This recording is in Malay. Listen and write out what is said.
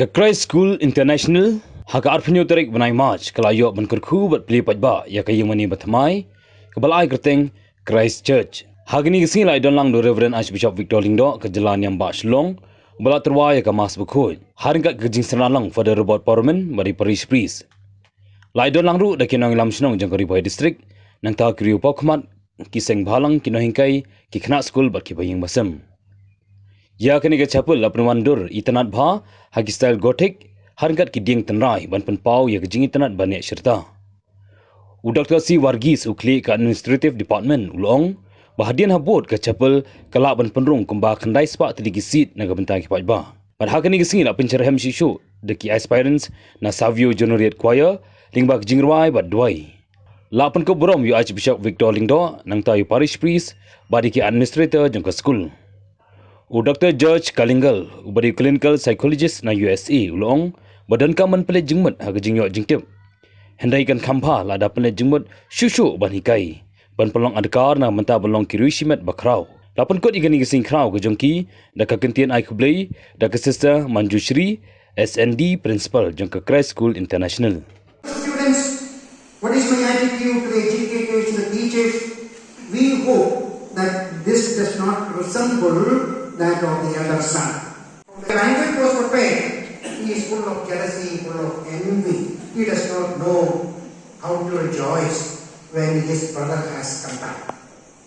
Ke Christ School International haka arpinyo tarik benai March kalayo ban Kyrkhu bat pli pajba ya kayu mani ba Thymmai ke balai kerteng Christ Church. Hagini gesing lai don lang do Reverend Archbishop Victor Lingdo ke jalan yang ba Shlong bala terwa ya ke mas bekoi. Haring kat gejing senalang pada robot parliament bari parish priest. Lai don lang ru da kinong lam Shnong jang Kyrkhu district nang ta kriu pokmat kiseng balang kino hingkai ki khna school bat ki baying basem. Ya kini ke chapel apun wandur itanat bha hagi style gothic hargat ki ding tanrai ban pen pau ya gejing itanat bane serta. U Dr. C Wargis ukli ke administrative department ulong bahadian habot ke chapel kala ban penrung kumba khandai spa tidi seat naga bentai ki pajba. Pada hakani gesing la pencerhem shishu de ki aspirants na Savio Generate Choir lingba gejing ruai bat duai. La pen ko borom yu Archbishop Victor Lingdo nang tayu parish priest badi ki administrator jang ke school. U Dr. George Kalingal, ubari clinical psychologist na USA ulong, badan kaman pelet jengmet haga jingyok jingtip. Hendai kan khampa lada pelet jengmet shushu ban hikai, ban pelong adkar na menta belong kirishimet bakrau. Lapan kot igani gesing krau ke jongki, da kakentian ai kublai, da ke sister Manjushri, SND principal jong ke Christ School International. Students, what is my attitude to the educators, to the teachers? We hope that this does not resemble that of the other son. The language was prepared. He is full of jealousy, full of envy. He does not know how to rejoice when his brother has come back.